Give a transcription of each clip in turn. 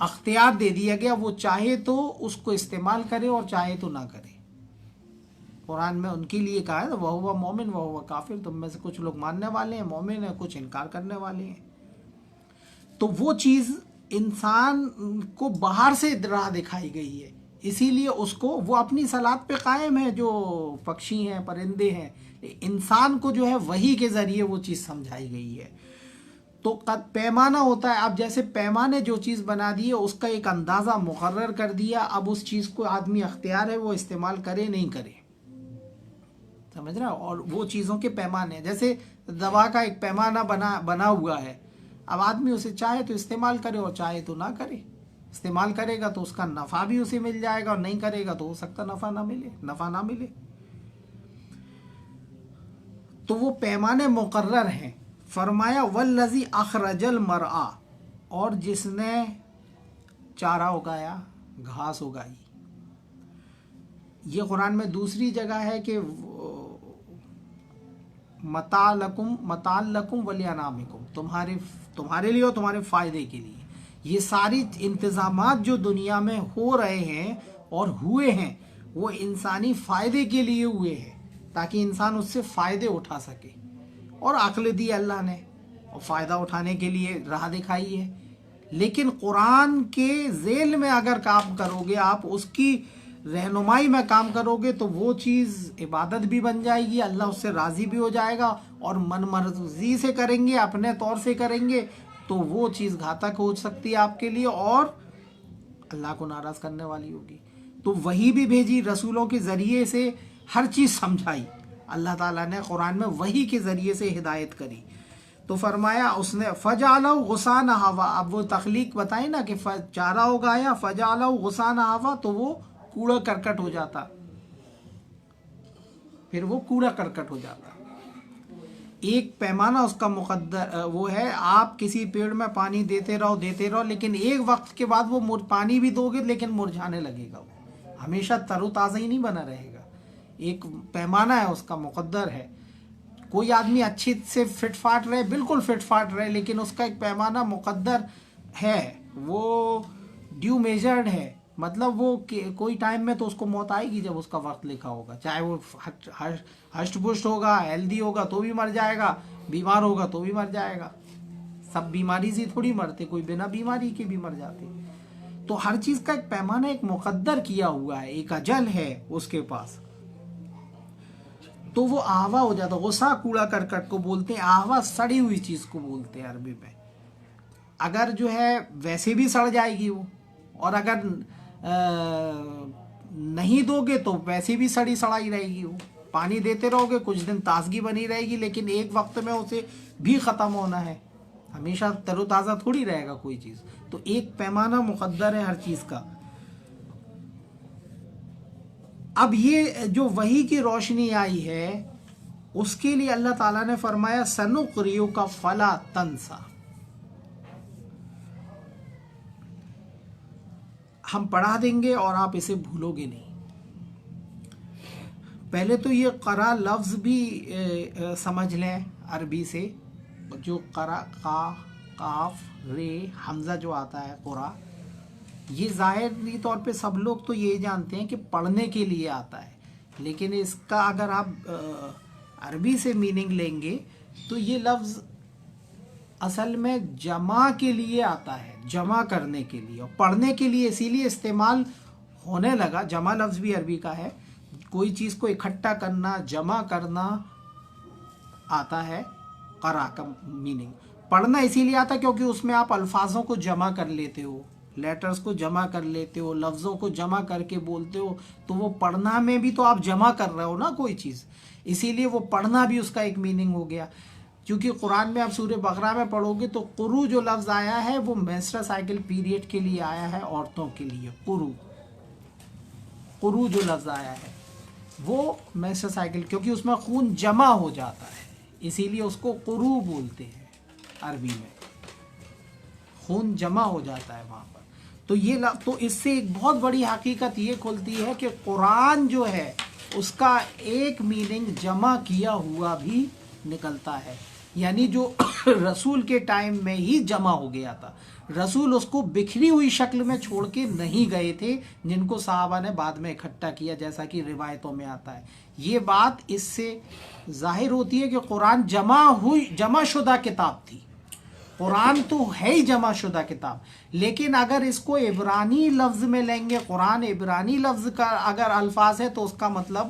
اختیار دے دیا گیا، وہ چاہے تو اس کو استعمال کرے اور چاہے تو نہ کرے۔ قرآن میں ان کے لیے کہا ہے وہ ہوا مومن وہ ہوا کافر، تم میں سے کچھ لوگ ماننے والے ہیں مومن ہیں، کچھ انکار کرنے والے ہیں۔ تو وہ چیز انسان کو باہر سے راہ دکھائی گئی ہے، اسی لیے اس کو وہ اپنی صلاحت پہ قائم ہے، جو پکشی ہیں پرندے ہیں، انسان کو جو ہے وحی کے ذریعے وہ چیز سمجھائی گئی ہے۔ تو قد پیمانہ ہوتا ہے، اب جیسے پیمانے جو چیز بنا دی ہے اس کا ایک اندازہ مقرر کر دیا، اب اس چیز کو آدمی اختیار ہے وہ استعمال کرے نہیں کرے، سمجھ رہا؟ اور وہ چیزوں کے پیمانے، جیسے دوا کا ایک پیمانہ بنا ہوا ہے، اب آدمی اسے چاہے تو استعمال کرے اور چاہے تو نہ کرے۔ استعمال کرے گا تو اس کا نفع بھی اسے مل جائے گا، اور نہیں کرے گا تو ہو سکتا نفع نہ ملے۔ تو وہ پیمانے مقرر ہیں۔ فرمایا والذی اخرج المرعا، اور جس نے چارہ اگایا، گھاس اگائی۔ یہ قرآن میں دوسری جگہ ہے کہ متاع لکم ولانعامکم، تمہارے لیے اور تمہارے فائدے کے لیے۔ یہ ساری انتظامات جو دنیا میں ہو رہے ہیں اور ہوئے ہیں وہ انسانی فائدے کے لیے ہوئے ہیں، تاکہ انسان اس سے فائدے اٹھا سکے، اور عقل دی اللہ نے اور فائدہ اٹھانے کے لیے راہ دکھائی ہے۔ لیکن قرآن کے ذیل میں اگر کام کرو گے، آپ اس کی رہنمائی میں کام کرو گے تو وہ چیز عبادت بھی بن جائے گی، اللہ اس سے راضی بھی ہو جائے گا، اور من مرضی سے کریں گے، اپنے طور سے کریں گے تو وہ چیز گھاتک ہو سکتی ہے آپ کے لیے اور اللہ کو ناراض کرنے والی ہوگی۔ تو وہی بھی بھیجی، رسولوں کے ذریعے سے ہر چیز سمجھائی، اللہ تعالیٰ نے قرآن میں وحی کے ذریعے سے ہدایت کری۔ تو فرمایا اس نے فجعلہ غصان ہوا، اب وہ تخلیق بتائیں نا کہ چارہ اگایا، فجعلہ غصان ہوا، تو وہ کوڑا کرکٹ ہو جاتا، پھر وہ کوڑا کرکٹ ہو جاتا۔ ایک پیمانہ اس کا مقدر وہ ہے، آپ کسی پیڑ میں پانی دیتے رہو، لیکن ایک وقت کے بعد وہ پانی بھی دو گے لیکن مرجھانے لگے گا، وہ ہمیشہ تر و تازہ ہی نہیں بنا رہے گا۔ ایک پیمانہ ہے اس کا مقدر ہے۔ کوئی آدمی اچھی سے فٹ فاٹ رہے، بالکل فٹ فاٹ رہے، لیکن اس کا ایک پیمانہ مقدر ہے، وہ ڈیو میجرڈ ہے، مطلب وہ کوئی ٹائم میں تو اس کو موت آئے گی جب اس کا وقت لکھا ہوگا، چاہے وہ ہشٹ پشٹ ہوگا، ہیلدی ہوگا تو بھی مر جائے گا، بیمار ہوگا تو بھی مر جائے گا۔ سب بیماری سے تھوڑی مرتے، کوئی بنا بیماری کے بھی مر جاتے۔ تو ہر چیز کا ایک پیمانہ ایک مقدر کیا ہوا ہے، ایک اجل ہے اس کے پاس۔ تو وہ آہوا ہو جاتا، غصہ کوڑا کرکٹ کو بولتے ہیں، آہوا سڑی ہوئی چیز کو بولتے ہیں عربی میں۔ اگر جو ہے ویسے بھی سڑ جائے گی وہ، اور اگر نہیں دو گے تو ویسے بھی سڑی سڑائی رہے گی، وہ پانی دیتے رہو گے کچھ دن تازگی بنی رہے گی، لیکن ایک وقت میں اسے بھی ختم ہونا ہے، ہمیشہ تر و تازہ تھوڑی رہے گا کوئی چیز۔ تو ایک پیمانہ مقدر ہے ہر چیز کا۔ اب یہ جو وحی کی روشنی آئی ہے اس کے لیے اللہ تعالیٰ نے فرمایا سنقرئک فلا تنسى، ہم پڑھا دیں گے اور آپ اسے بھولو گے نہیں۔ پہلے تو یہ قرا لفظ بھی سمجھ لیں عربی سے، جو قرا قاف رے حمزہ جو آتا ہے قرا، یہ ظاہری طور پہ سب لوگ تو یہ جانتے ہیں کہ پڑھنے کے لیے آتا ہے، لیکن اس کا اگر آپ عربی سے میننگ لیں گے تو یہ لفظ اصل میں جمع کے لیے آتا ہے، جمع کرنے کے لیے، اور پڑھنے کے لیے اسی لیے استعمال ہونے لگا۔ جمع لفظ بھی عربی کا ہے، کوئی چیز کو اکٹھا کرنا، جمع کرنا آتا ہے قرا کا میننگ۔ پڑھنا اسی لیے آتا ہے کیونکہ اس میں آپ الفاظوں کو جمع کر لیتے ہو، لیٹرز کو جمع کر لیتے ہو، لفظوں کو جمع کر کے بولتے ہو، تو وہ پڑھنا میں بھی تو آپ جمع کر رہے ہو نا کوئی چیز، اسی لیے وہ پڑھنا بھی اس کا ایک میننگ ہو گیا۔ کیونکہ قرآن میں آپ سورہ بقرہ میں پڑھو گے تو قرو جو لفظ آیا ہے وہ مینسٹرل سائیکل پیریڈ کے لیے آیا ہے، عورتوں کے لیے۔ قرو جو لفظ آیا ہے وہ مینسٹرل سائیکل، کیونکہ اس میں خون جمع ہو جاتا ہے اسی لیے اس کو قرو بولتے ہیں عربی میں، خون جمع ہو جاتا ہے وہاں پر۔ تو اس سے ایک بہت بڑی حقیقت یہ کھلتی ہے کہ قرآن جو ہے اس کا ایک میننگ جمع کیا ہوا بھی نکلتا ہے، یعنی جو رسول کے ٹائم میں ہی جمع ہو گیا تھا، رسول اس کو بکھری ہوئی شکل میں چھوڑ کے نہیں گئے تھے جن کو صحابہ نے بعد میں اکٹھا کیا، جیسا کہ روایتوں میں آتا ہے۔ یہ بات اس سے ظاہر ہوتی ہے کہ قرآن جمع شدہ کتاب تھی، قرآن تو ہے ہی جمع شدہ کتاب، لیکن اگر اس کو عبرانی لفظ میں لیں گے، قرآن عبرانی لفظ کا اگر الفاظ ہے تو اس کا مطلب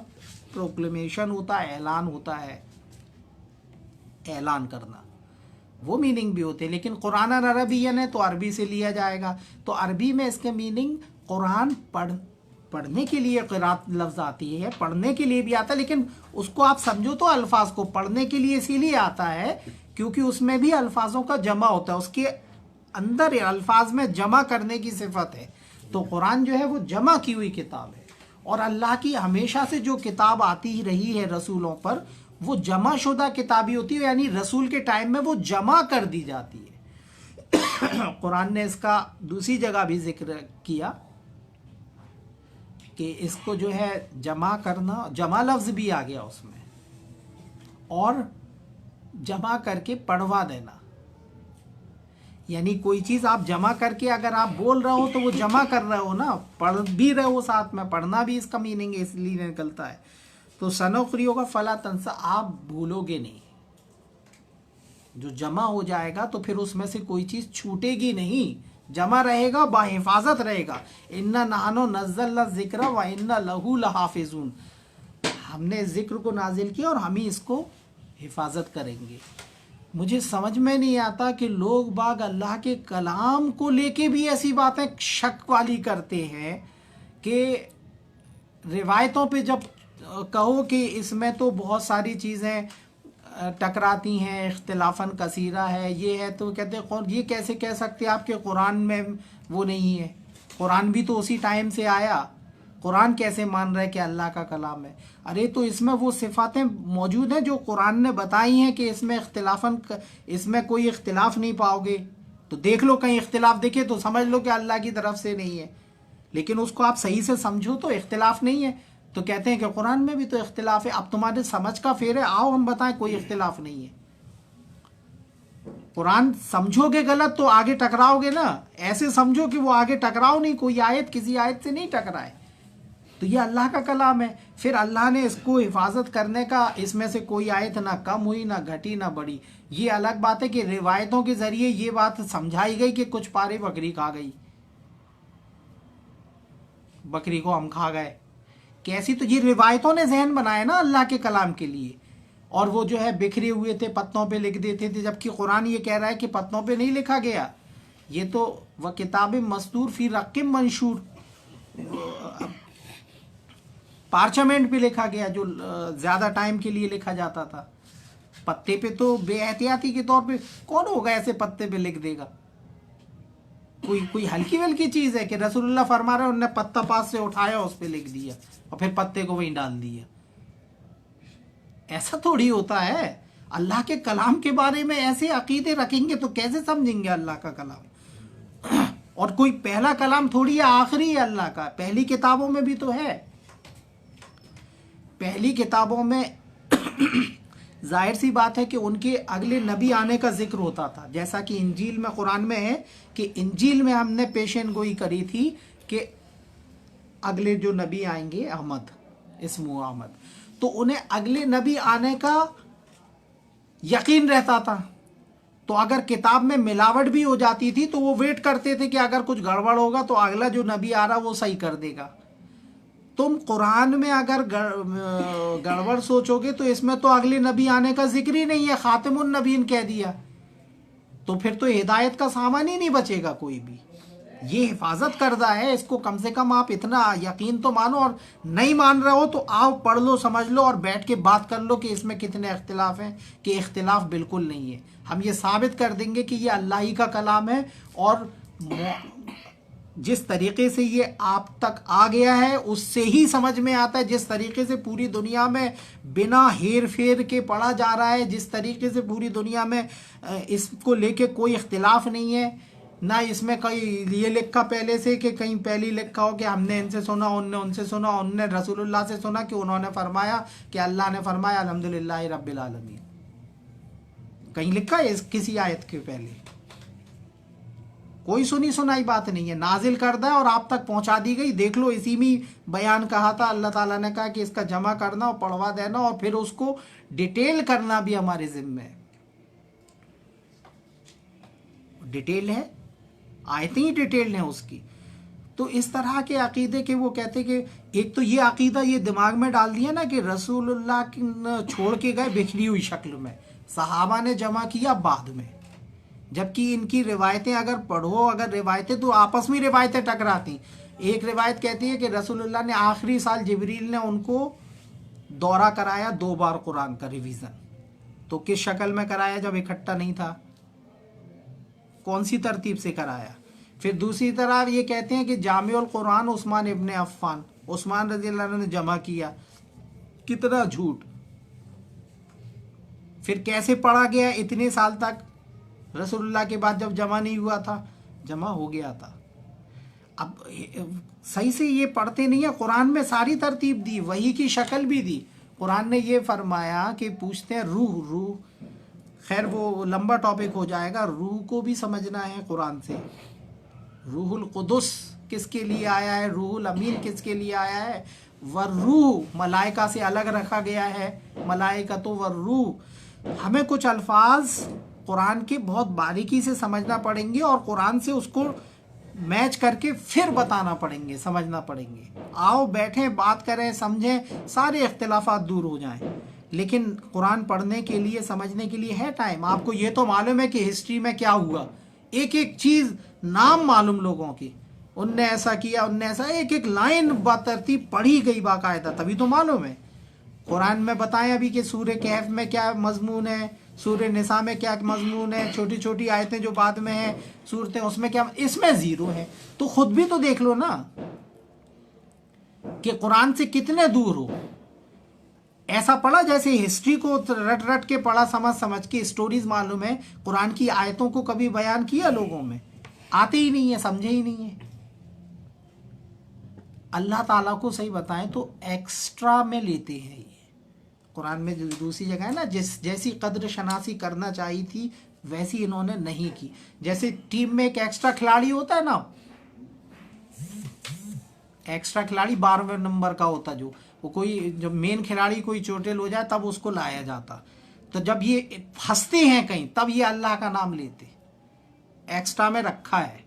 پروکلیمیشن ہوتا ہے، اعلان ہوتا ہے، اعلان کرنا، وہ میننگ بھی ہوتے ہیں۔ لیکن قرآن عربین ہے تو عربی سے لیا جائے گا، تو عربی میں اس کے میننگ قرآن پڑھنے کے لیے قرات لفظ آتی ہے، پڑھنے کے لیے بھی آتا ہے، لیکن اس کو آپ سمجھو تو الفاظ کو پڑھنے کے لیے اسی لیے آتا ہے کیونکہ اس میں بھی الفاظوں کا جمع ہوتا ہے، اس کے اندر الفاظ میں جمع کرنے کی صفت ہے۔ تو قرآن جو ہے وہ جمع کی ہوئی کتاب ہے، اور اللہ کی ہمیشہ سے جو کتاب آتی رہی ہے رسولوں پر وہ جمع شدہ کتابی ہوتی ہے، یعنی رسول کے ٹائم میں وہ جمع کر دی جاتی ہے۔ قرآن نے اس کا دوسری جگہ بھی ذکر کیا کہ اس کو جو ہے جمع کرنا، جمع لفظ بھی آ گیا اس میں، اور جمع کر کے پڑھوا دینا، یعنی کوئی چیز آپ جمع کر کے اگر آپ بول رہے ہو تو وہ جمع کر رہے ہو نا، پڑھ بھی رہے ہو ساتھ میں، پڑھنا بھی اس کا میننگ اس لیے نکلتا ہے۔ تو سنقرئک کا فلا تنسا، آپ بھولو گے نہیں، جو جمع ہو جائے گا تو پھر اس میں سے کوئی چیز چھوٹے گی نہیں، جمع رہے گا، باحفاظت رہے گا۔ انا نحن نزلنا الذکر وانا لہ لحافظون، ہم نے ذکر کو نازل کیا اور ہم ہی اس کو حفاظت کریں گے۔ مجھے سمجھ میں نہیں آتا کہ لوگ باگ اللہ کے کلام کو لے کے بھی ایسی باتیں شک والی کرتے ہیں کہ روایتوں پہ جب کہو کہ اس میں تو بہت ساری چیزیں ٹکراتی ہیں، اختلافاً کثیرہ ہے، یہ ہے، تو کہتے ہیں یہ کیسے کہہ سکتے آپ کہ قرآن میں وہ نہیں ہے، قرآن بھی تو اسی ٹائم سے آیا، قرآن کیسے مان رہے کہ اللہ کا کلام ہے؟ ارے تو اس میں وہ صفاتیں موجود ہیں جو قرآن نے بتائی ہیں کہ اس میں اس میں کوئی اختلاف نہیں پاؤ گے، تو دیکھ لو، کہیں اختلاف دیکھے تو سمجھ لو کہ اللہ کی طرف سے نہیں ہے، لیکن اس کو آپ صحیح سے سمجھو تو اختلاف نہیں ہے، تو کہتے ہیں کہ قرآن میں بھی تو اختلاف ہے، اب تمہارے سمجھ کا پھیر ہے، آؤ ہم بتائیں کوئی اختلاف نہیں ہے۔ قرآن سمجھو گے غلط تو آگے ٹکراؤ گے نا، ایسے سمجھو کہ وہ آگے ٹکراؤ نہیں، کوئی آیت کسی آیت سے نہیں ٹکرائے، تو یہ اللہ کا کلام ہے، پھر اللہ نے اس کو حفاظت کرنے کا، اس میں سے کوئی آیت نہ کم ہوئی، نہ گھٹی، نہ بڑی۔ یہ الگ بات ہے کہ روایتوں کے ذریعے یہ بات سمجھائی گئی کہ کچھ پارے بکری کھا گئی، بکری کو ہم کھا گئے، کیسی؟ تو یہ روایتوں نے ذہن بنایا نا اللہ کے کلام کے لیے، اور وہ جو ہے بکھرے ہوئے تھے، پتوں پہ لکھ دیتے تھے، جبکہ قرآن یہ کہہ رہا ہے کہ پتوں پہ نہیں لکھا گیا، یہ تو وہ کتاب مستور فی رق منشور، پارچمنٹ پہ لکھا گیا، جو زیادہ ٹائم کے لیے لکھا جاتا تھا۔ پتے پہ تو بے احتیاطی کے طور پہ کون ہوگا ایسے پتے پہ لکھ دے گا؟ کوئی ہلکی ولکی چیز ہے کہ رسول اللہ فرما رہے ہیں، انہوں نے پتا پاس سے اٹھایا، اس پہ لکھ دیا اور پھر پتے کو وہیں ڈال دیا؟ ایسا تھوڑی ہوتا ہے۔ اللہ کے کلام کے بارے میں ایسے عقیدے رکھیں گے تو کیسے سمجھیں گے اللہ کا کلام؟ اور کوئی پہلا کلام تھوڑی ہے، آخری ہے اللہ کا، پہلی کتابوں میں بھی تو ہے، پہلی کتابوں میں ظاہر سی بات ہے کہ ان کے اگلے نبی آنے کا ذکر ہوتا تھا، جیسا کہ انجیل میں، قرآن میں ہے کہ انجیل میں ہم نے پیشین گوئی کری تھی کہ اگلے جو نبی آئیں گے احمد، اسمہ احمد، تو انہیں اگلے نبی آنے کا یقین رہتا تھا، تو اگر کتاب میں ملاوٹ بھی ہو جاتی تھی تو وہ ویٹ کرتے تھے کہ اگر کچھ گڑبڑ ہوگا تو اگلا جو نبی آ رہا وہ صحیح کر دے گا۔ تم قرآن میں اگر گڑبڑ سوچو گے تو اس میں تو اگلے نبی آنے کا ذکر ہی نہیں ہے، خاتم النبیین کہہ دیا، تو پھر تو ہدایت کا سامان ہی نہیں بچے گا کوئی بھی۔ یہ حفاظت کردہ ہے، اس کو کم سے کم آپ اتنا یقین تو مانو، اور نہیں مان رہے ہو تو آؤ پڑھ لو، سمجھ لو، اور بیٹھ کے بات کر لو کہ اس میں کتنے اختلاف ہیں، کہ اختلاف بالکل نہیں ہے۔ ہم یہ ثابت کر دیں گے کہ یہ اللہ ہی کا کلام ہے، اور جس طریقے سے یہ آپ تک آ گیا ہے اس سے ہی سمجھ میں آتا ہے، جس طریقے سے پوری دنیا میں بنا ہیر پھیر کے پڑھا جا رہا ہے، جس طریقے سے پوری دنیا میں اس کو لے کے کوئی اختلاف نہیں ہے، نہ اس میں کہیں یہ لکھا پہلے سے کہ کہیں پہلی لکھا ہو کہ ہم نے ان سے سنا، ان نے ان سے سنا، ان نے رسول اللہ سے سنا کہ انہوں نے فرمایا، کہ اللہ نے فرمایا الحمدللہ رب العالمین۔ کہیں لکھا ہے کسی آیت کے پہلے؟ کوئی سنی سنائی بات نہیں ہے، نازل کردہ ہے اور آپ تک پہنچا دی گئی۔ دیکھ لو اسی میں بیان کہا تھا، اللہ تعالیٰ نے کہا کہ اس کا جمع کرنا اور پڑھوا دینا اور پھر اس کو ڈیٹیل کرنا بھی ہمارے ذمہ ہے۔ ڈیٹیل ہے، آیتیں ہی ڈیٹیل ہیں اس کی۔ تو اس طرح کے عقیدے کے وہ کہتے کہ ایک تو یہ عقیدہ یہ دماغ میں ڈال دیا نا کہ رسول اللہ چھوڑ کے گئے بکھری ہوئی شکل میں، صحابہ نے جمع کیا بعد میں، جبکہ ان کی روایتیں اگر پڑھو، اگر روایتیں تو آپس میں روایتیں ٹکراتی۔ ایک روایت کہتی ہے کہ رسول اللہ نے آخری سال جبریل نے ان کو دورہ کرایا 2 بار قرآن کا ریویژن، تو کس شکل میں کرایا جب اکٹھا نہیں تھا؟ کون سی ترتیب سے کرایا؟ پھر دوسری طرف یہ کہتے ہیں کہ جامع القرآن عثمان ابن عفان، عثمان رضی اللہ عنہ نے جمع کیا۔ کتنا جھوٹ! پھر کیسے پڑھا گیا اتنے سال تک؟ رسول اللہ کے بعد جب جمع نہیں ہوا تھا، جمع ہو گیا تھا۔ اب صحیح سے یہ پڑھتے نہیں ہیں۔ قرآن میں ساری ترتیب دی، وحی کی شکل بھی دی۔ قرآن نے یہ فرمایا کہ پوچھتے ہیں روح، خیر وہ لمبا ٹاپک ہو جائے گا، روح کو بھی سمجھنا ہے قرآن سے۔ روح القدس کس کے لیے آیا ہے، روح الامین کس کے لیے آیا ہے، والروح ملائکہ سے الگ رکھا گیا ہے، ملائکۃ والروح۔ ہمیں کچھ الفاظ قرآن کے بہت باریکی سے سمجھنا پڑیں گے اور قرآن سے اس کو میچ کر کے پھر بتانا پڑیں گے، سمجھنا پڑیں گے۔ آؤ بیٹھیں، بات کریں، سمجھیں، سارے اختلافات دور ہو جائیں۔ لیکن قرآن پڑھنے کے لیے، سمجھنے کے لیے ہے ٹائم۔ آپ کو یہ تو معلوم ہے کہ ہسٹری میں کیا ہوا، ایک ایک چیز نام معلوم لوگوں کی، ان نے ایسا کیا، ان نے ایسا، ایک ایک لائن بترتیب پڑھی گئی باقاعدہ، تبھی تو معلوم ہے۔ قرآن میں بتائیں ابھی کہ سورہ کہف میں کیا مضمون ہے، سورہ نساء میں کیا مضمون ہے، چھوٹی چھوٹی آیتیں جو بعد میں ہیں صورتیں، اس میں کیا، اس میں زیرو ہے۔ تو خود بھی تو دیکھ لو نا کہ قرآن سے کتنے دور ہو۔ ایسا پڑھا جیسے ہسٹری کو رٹ رٹ کے پڑھا، سمجھ کے اسٹوریز معلوم ہے، قرآن کی آیتوں کو کبھی بیان کیا لوگوں میں؟ آتے ہی نہیں ہے، سمجھے ہی نہیں ہے۔ اللہ تعالیٰ کو صحیح بتائیں تو ایکسٹرا میں لیتے ہیں۔ یہ قرآن میں جو دوسری جگہ ہے نا، جیسی قدر شناسی کرنا چاہیے تھی ویسی انہوں نے نہیں کی۔ جیسے ٹیم میں ایک ایکسٹرا کھلاڑی ہوتا ہے نا، ایکسٹرا کھلاڑی 12ویں نمبر کا ہوتا، وہ کوئی جب مین کھلاڑی کوئی چوٹل ہو جائے تب اس کو لایا جاتا، تو جب یہ پھنستے ہیں کہیں تب یہ اللہ کا نام لیتے۔ ایکسٹرا میں رکھا ہے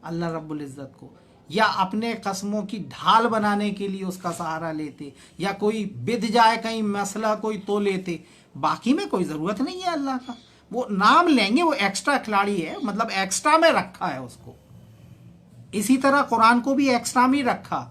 اللہ رب العزت کو، یا اپنے قسموں کی ڈھال بنانے کے لیے اس کا سہارا لیتے، یا کوئی بد جائے کہیں مسئلہ کوئی تو لیتے، باقی میں کوئی ضرورت نہیں ہے اللہ کا۔ وہ نام لیں گے، وہ ایکسٹرا کھلاڑی ہے، مطلب ایکسٹرا میں رکھا ہے اس کو۔ اسی طرح قرآن کو بھی ایکسٹرا میں رکھا۔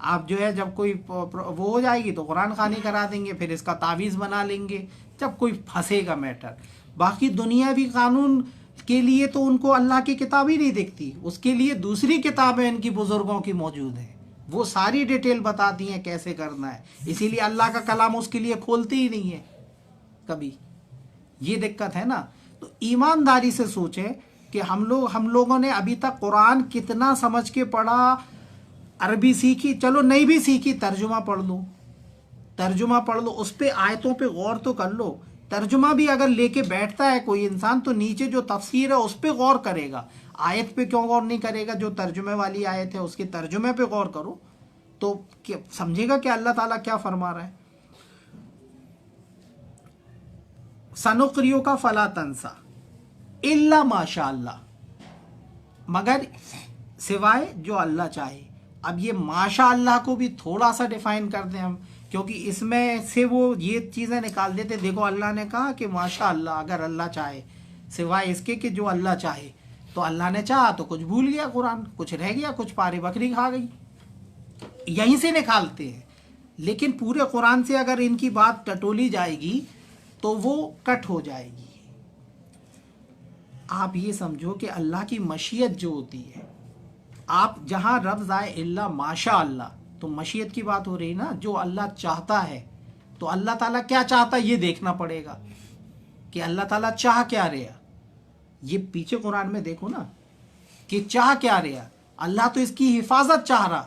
آپ جو ہے جب کوئی وہ ہو جائے گی تو قرآن خوانی کرا دیں گے، پھر اس کا تعویذ بنا لیں گے جب کوئی پھنسے گا میٹر۔ باقی دنیاوی قانون کے لیے تو ان کو اللہ کی کتاب ہی نہیں دکھتی، اس کے لیے دوسری کتابیں ان کی بزرگوں کی موجود ہیں، وہ ساری ڈیٹیل بتاتی ہیں کیسے کرنا ہے۔ اسی لیے اللہ کا کلام اس کے لیے کھولتی ہی نہیں ہے کبھی۔ یہ دقت ہے نا۔ تو ایمانداری سے سوچیں کہ ہم لوگوں نے ابھی تک قرآن کتنا سمجھ کے پڑھا۔ عربی سیکھی، چلو نہیں بھی سیکھی، ترجمہ پڑھ لو، ترجمہ پڑھ لو، اس پہ آیتوں پہ غور تو کر لو۔ ترجمہ بھی اگر لے کے بیٹھتا ہے کوئی انسان تو نیچے جو تفسیر ہے اس پہ غور کرے گا، آیت پہ کیوں غور نہیں کرے گا؟ جو ترجمے والی آیت ہے اس کے ترجمے پہ غور کرو تو سمجھے گا کہ اللہ تعالیٰ کیا فرما رہا ہے۔ سنقریو کا فلا تنسا الا ماشاء اللہ، مگر سوائے جو اللہ چاہے۔ اب یہ ماشاء اللہ کو بھی تھوڑا سا ڈیفائن کر دیں ہم، کیونکہ اس میں سے وہ یہ چیزیں نکال دیتے، دیکھو اللہ نے کہا کہ ماشاء اللہ، اگر اللہ چاہے، سوائے اس کے کہ جو اللہ چاہے، تو اللہ نے چاہا تو کچھ بھول گیا قرآن، کچھ رہ گیا، کچھ پارے بکری کھا گئی، یہیں سے نکالتے ہیں۔ لیکن پورے قرآن سے اگر ان کی بات ٹٹولی جائے گی تو وہ کٹ ہو جائے گی۔ آپ یہ سمجھو کہ اللہ کی مشیت جو ہوتی ہے، آپ جہاں لفظ آئے الا ماشاء اللہ تو مشیت کی بات ہو رہی نا، جو اللہ چاہتا ہے۔ تو اللہ تعالیٰ کیا چاہتا ہے یہ دیکھنا پڑے گا کہ اللہ تعالیٰ چاہ کیا رہا۔ یہ پیچھے قرآن میں دیکھو نا کہ چاہ کیا رہا۔ اللہ تو اس کی حفاظت چاہ رہا،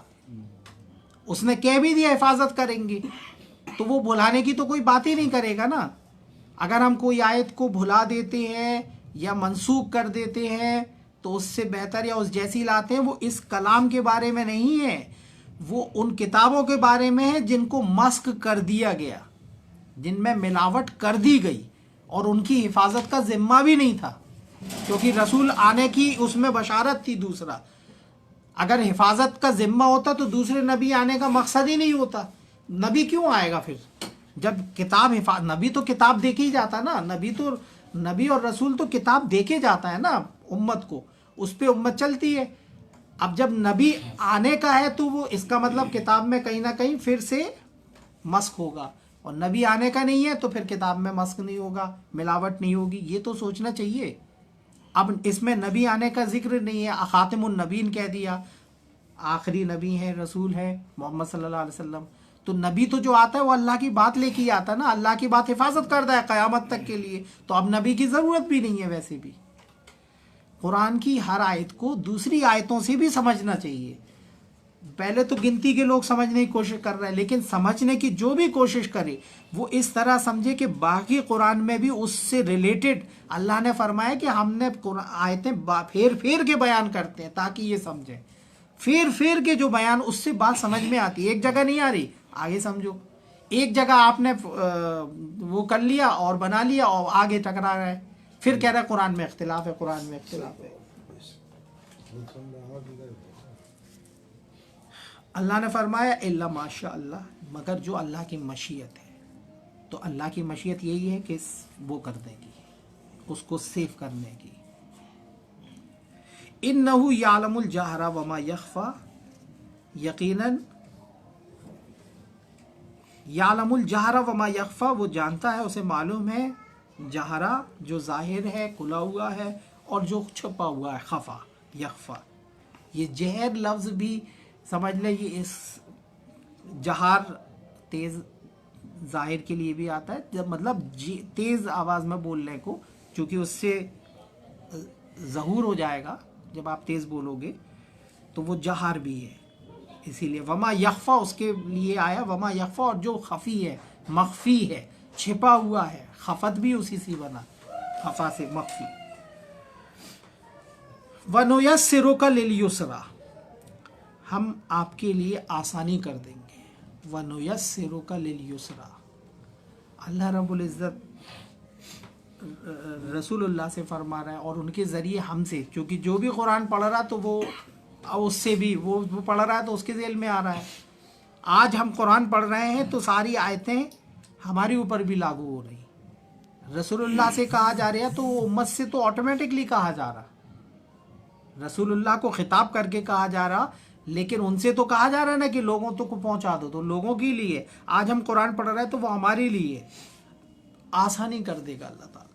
اس نے کہہ بھی دیا حفاظت کریں گے، تو وہ بلانے کی تو کوئی بات ہی نہیں کرے گا نا۔ اگر ہم کوئی آیت کو بھلا دیتے ہیں یا منسوخ کر دیتے ہیں تو اس سے بہتر یا اس جیسی لاتے ہیں، وہ اس کلام کے بارے میں نہیں ہے، وہ ان کتابوں کے بارے میں ہے جن کو مسخ کر دیا گیا، جن میں ملاوٹ کر دی گئی، اور ان کی حفاظت کا ذمہ بھی نہیں تھا، کیونکہ رسول آنے کی اس میں بشارت تھی۔ دوسرا، اگر حفاظت کا ذمہ ہوتا تو دوسرے نبی آنے کا مقصد ہی نہیں ہوتا۔ نبی کیوں آئے گا پھر؟ جب کتاب نبی تو کتاب دے کے ہی جاتا نا، نبی اور رسول تو کتاب دے کے جاتا ہے نا امت کو، اس پہ امت چلتی ہے۔ اب جب نبی آنے کا ہے تو وہ اس کا مطلب کتاب میں کہیں نہ کہیں پھر سے مسخ ہوگا، اور نبی آنے کا نہیں ہے تو پھر کتاب میں مسخ نہیں ہوگا، ملاوٹ نہیں ہوگی۔ یہ تو سوچنا چاہیے۔ اب اس میں نبی آنے کا ذکر نہیں ہے، خاتم النبیین کہہ دیا، آخری نبی ہے، رسول ہے محمد صلی اللہ علیہ وسلم۔ تو نبی تو جو آتا ہے وہ اللہ کی بات لے کے ہی آتا ہے نا، اللہ کی بات حفاظت کرتا ہے قیامت تک کے لیے، تو اب نبی کی ضرورت بھی نہیں ہے۔ ویسے بھی قرآن کی ہر آیت کو دوسری آیتوں سے بھی سمجھنا چاہیے۔ پہلے تو گنتی کے لوگ سمجھنے کی کوشش کر رہے ہیں، لیکن سمجھنے کی جو بھی کوشش کرے وہ اس طرح سمجھے کہ باقی قرآن میں بھی اس سے ریلیٹڈ اللہ نے فرمایا کہ ہم نے آیتیں پھیر پھیر کے بیان کرتے ہیں تاکہ یہ سمجھیں۔ پھیر پھیر کے جو بیان اس سے بات سمجھ میں آتی ہے، ایک جگہ نہیں آ رہی آگے سمجھو، ایک جگہ آپ نے وہ کر لیا اور بنا لیا اور آگے ٹکرا رہا ہے، پھر کہہ رہا ہے قرآن میں اختلاف ہے، قرآن میں اختلاف ہے۔ اللہ نے فرمایا الا ماشاء اللہ، مگر جو اللہ کی مشیت ہے، تو اللہ کی مشیت یہی ہے کہ وہ کر دے گی، اس کو سیف کرنے کی۔ انہ یعلم الجہر وما یخفی، یقیناً یعلم الجہر وما یخفی، وہ جانتا ہے، اسے معلوم ہے جہرا جو ظاہر ہے کھلا ہوا ہے، اور جو چھپا ہوا ہے خفا یخفا۔ یہ جہر لفظ بھی سمجھ لیں، یہ اس جہار تیز ظاہر کے لیے بھی آتا ہے، جب مطلب تیز آواز میں بولنے کو، چونکہ اس سے ظہور ہو جائے گا جب آپ تیز بولو گے، تو وہ جہار بھی ہے، اسی لیے وما یخفا اس کے لیے آیا، وما یخفا، اور جو خفی ہے، مخفی ہے، چھپا ہوا ہے، خفت بھی اسی سے بنا، خفا سے مخفی۔ وَنُيَسِّرُكَ لِلْيُسْرَىٰ، ہم آپ کے لیے آسانی کر دیں گے۔ وَنُيَسِّرُكَ لِلْيُسْرَىٰ، اللہ رب العزت رسول اللہ سے فرما رہا ہے، اور ان کے ذریعے ہم سے، کیونکہ جو بھی قرآن پڑھ رہا تو وہ اس سے بھی وہ پڑھ رہا ہے تو اس کے ذہن میں آ رہا ہے۔ آج ہم قرآن پڑھ رہے ہیں تو ساری آیتیں ہمارے اوپر بھی لاگو ہو رہی، رسول اللہ سے کہا جا رہا ہے تو وہ امت سے تو آٹومیٹکلی کہا جا رہا، رسول اللہ کو خطاب کر کے کہا جا رہا، لیکن ان سے تو کہا جا رہا ہے نا کہ لوگوں تک کو پہنچا دو، تو لوگوں کے لیے آج ہم قرآن پڑھ رہے ہیں تو وہ ہمارے لیے آسانی کر دے گا اللہ تعالیٰ۔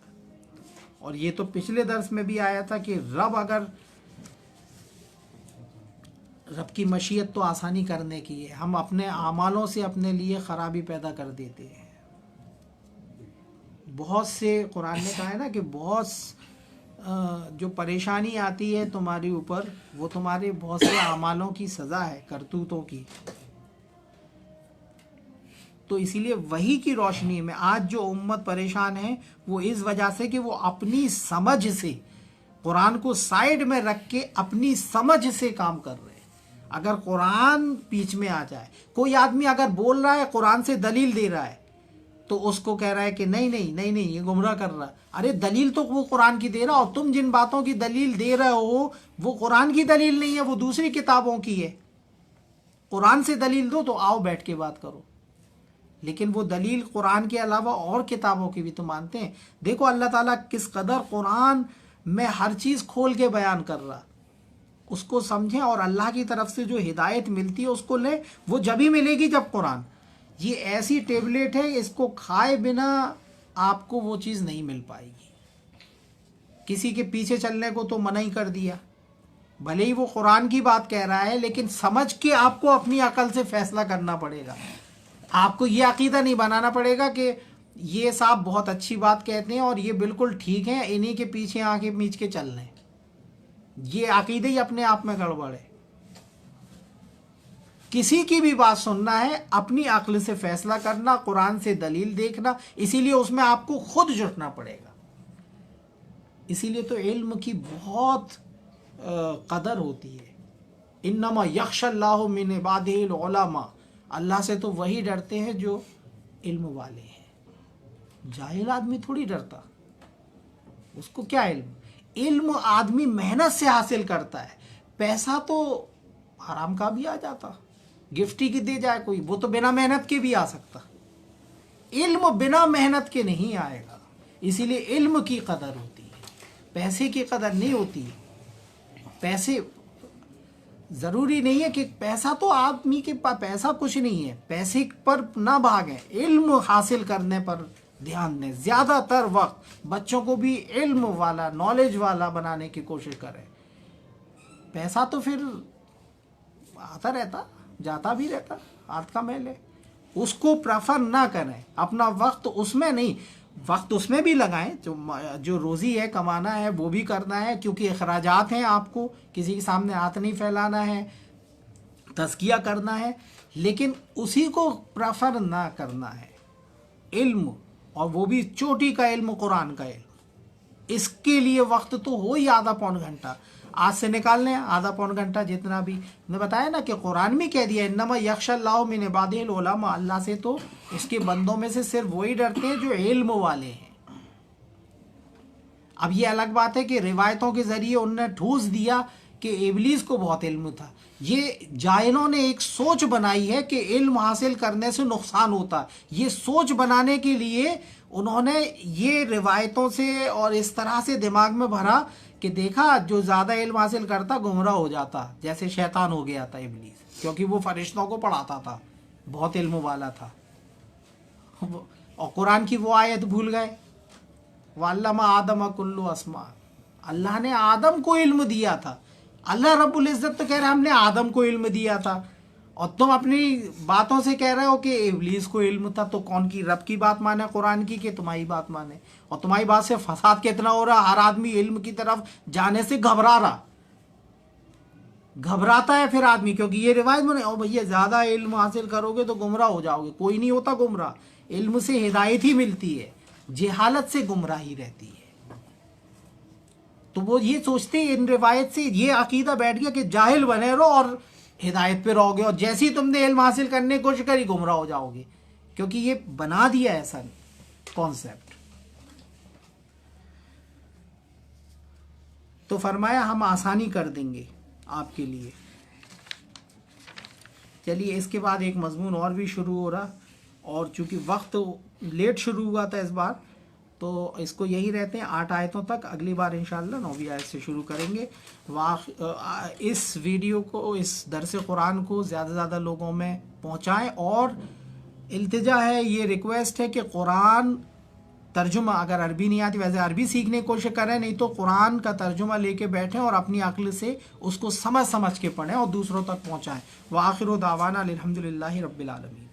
اور یہ تو پچھلے درس میں بھی آیا تھا کہ رب کی مشیت تو آسانی کرنے کی ہے، ہم اپنے اعمالوں سے اپنے لیے خرابی پیدا کر دیتے ہیں۔ بہت سے قرآن نے کہا ہے نا کہ بہت جو پریشانی آتی ہے تمہارے اوپر، وہ تمہارے بہت سے اعمالوں کی سزا ہے، کرتوتوں کی۔ تو اسی لیے وحی کی روشنی میں آج جو امت پریشان ہے وہ اس وجہ سے کہ وہ اپنی سمجھ سے قرآن کو سائیڈ میں رکھ کے اپنی سمجھ سے کام کر رہے ہیں۔ اگر قرآن بیچ میں آ جائے، کوئی آدمی اگر بول رہا ہے قرآن سے دلیل دے رہا ہے تو اس کو کہہ رہا ہے کہ نہیں یہ گمراہ کر رہا ہے۔ ارے دلیل تو وہ قرآن کی دے رہا، اور تم جن باتوں کی دلیل دے رہے ہو وہ قرآن کی دلیل نہیں ہے، وہ دوسری کتابوں کی ہے۔ قرآن سے دلیل دو تو آؤ بیٹھ کے بات کرو، لیکن وہ دلیل قرآن کے علاوہ اور کتابوں کی بھی تو مانتے ہیں۔ دیکھو اللہ تعالیٰ کس قدر قرآن میں ہر چیز کھول کے بیان کر رہا، اس کو سمجھیں، اور اللہ کی طرف سے جو ہدایت ملتی ہے اس کو لیں، وہ جب ہی ملے گی جب قرآن، یہ ایسی ٹیبلٹ ہے اس کو کھائے بنا آپ کو وہ چیز نہیں مل پائے گی۔ کسی کے پیچھے چلنے کو تو منع ہی کر دیا، بھلے ہی وہ قرآن کی بات کہہ رہا ہے، لیکن سمجھ کے آپ کو اپنی عقل سے فیصلہ کرنا پڑے گا۔ آپ کو یہ عقیدہ نہیں بنانا پڑے گا کہ یہ صاحب بہت اچھی بات کہتے ہیں اور یہ بالکل ٹھیک ہیں، انہی کے پیچھے آنکھیں میچ کے چل رہے ہیں۔ یہ عقیدہ ہی اپنے آپ میں گڑبڑ ہے۔ کسی کی بھی بات سننا ہے اپنی عقل سے فیصلہ کرنا، قرآن سے دلیل دیکھنا، اسی لیے اس میں آپ کو خود جٹنا پڑے گا. اسی لیے تو علم کی بہت قدر ہوتی ہے. انما یخش اللہ من عبادہ العلماء، اللہ سے تو وہی ڈرتے ہیں جو علم والے ہیں. جاہل آدمی تھوڑی ڈرتا، اس کو کیا علم. علم آدمی محنت سے حاصل کرتا ہے. پیسہ تو حرام کا بھی آ جاتا، گفٹی کی دے جائے کوئی، وہ تو بنا محنت کے بھی آ سکتا. علم بنا محنت کے نہیں آئے گا. اسی لیے علم کی قدر ہوتی ہے، پیسے کی قدر نہیں ہوتی. پیسے ضروری نہیں ہے کہ پیسہ تو آدمی کے پاس، پیسہ کچھ نہیں ہے، پیسے پر نہ بھاگیں، علم حاصل کرنے پر دھیان دیں. زیادہ تر وقت بچوں کو بھی علم والا، نالج والا بنانے کی کوشش کریں. پیسہ تو پھر آتا رہتا، جاتا بھی رہتا، ہاتھ کا میل ہے. اس کو پریفر نہ کریں. اپنا وقت اس میں نہیں، وقت اس میں بھی لگائیں، جو روزی ہے، کمانا ہے، وہ بھی کرنا ہے، کیونکہ اخراجات ہیں. آپ کو کسی کے سامنے ہاتھ نہیں پھیلانا ہے، تزکیہ کرنا ہے، لیکن اسی کو پریفر نہ کرنا ہے. علم، اور وہ بھی چوٹی کا علم، قرآن کا علم، اس کے لیے وقت تو ہو ہی آدھا پون گھنٹہ. آج سے نکال لیں آدھا پون گھنٹہ، جتنا بھی نے بتایا نا کہ قرآن میں کہہ دیا انما یخش اللہ من عبادہ العلماء، اللہ سے تو اس کے بندوں میں سے صرف وہی ڈرتے ہیں جو علم والے ہیں. اب یہ الگ بات ہے کہ روایتوں کے ذریعے انہوں نے ٹھوس دیا کہ ابلیس کو بہت علم تھا. یہ جاہلوں نے ایک سوچ بنائی ہے کہ علم حاصل کرنے سے نقصان ہوتا. یہ سوچ بنانے کے لیے انہوں نے یہ روایتوں سے اور اس طرح سے دماغ میں بھرا کہ دیکھا جو زیادہ علم حاصل کرتا گمراہ ہو جاتا، جیسے شیطان ہو گیا تھا ابلیس، کیونکہ وہ فرشتوں کو پڑھاتا تھا، بہت علم والا تھا. اور قرآن کی وہ آیت بھول گئے، وَعَلَّمَ آدَمَ كُلُّ أَسْمَاءَ، اللہ نے آدم کو علم دیا تھا. اللہ رب العزت تو کہہ رہا ہم نے آدم کو علم دیا تھا، اور تم اپنی باتوں سے کہہ رہے ہو کہ ابلیس کو علم تھا. تو کون کی رب کی بات مانے قرآن کی، کہ تمہاری بات مانے؟ اور تمہاری بات سے فساد کتنا ہو رہا، ہر آدمی علم کی طرف جانے سے گھبراتا ہے پھر آدمی، کیونکہ یہ روایت بنے او بھیا زیادہ علم حاصل کرو گے تو گمراہ ہو جاؤ گے. کوئی نہیں ہوتا گمراہ، علم سے ہدایت ہی ملتی ہے، جہالت سے گمراہی رہتی ہے. تو وہ یہ سوچتے ہیں ان روایت سے یہ عقیدہ بیٹھ گیا کہ جاہل بنے رہو اور ہدایت پہ رہو گے، اور جیسے ہی تم نے علم حاصل کرنے کی کوشش کری گمراہ ہو جاؤ گے، کیونکہ یہ بنا دیا ایسا کانسیپٹ. تو فرمایا ہم آسانی کر دیں گے آپ کے لیے. چلیے اس کے بعد ایک مضمون اور بھی شروع ہو رہا، اور چونکہ وقت لیٹ شروع ہوا تھا اس بار، تو اس کو یہی رہتے ہیں 8 آیتوں تک. اگلی بار انشاءاللہ 9ویں آیت سے شروع کریں گے. اس ویڈیو کو، اس درس قرآن کو زیادہ سے زیادہ لوگوں میں پہنچائیں، اور التجا ہے، یہ ریکویسٹ ہے کہ قرآن ترجمہ، اگر عربی نہیں آتی ویسے عربی سیکھنے کی کوشش کریں، نہیں تو قرآن کا ترجمہ لے کے بیٹھیں اور اپنی عقل سے اس کو سمجھ کے پڑھیں اور دوسروں تک پہنچائیں. وآخر دعوانا الحمدللہ رب العالمین.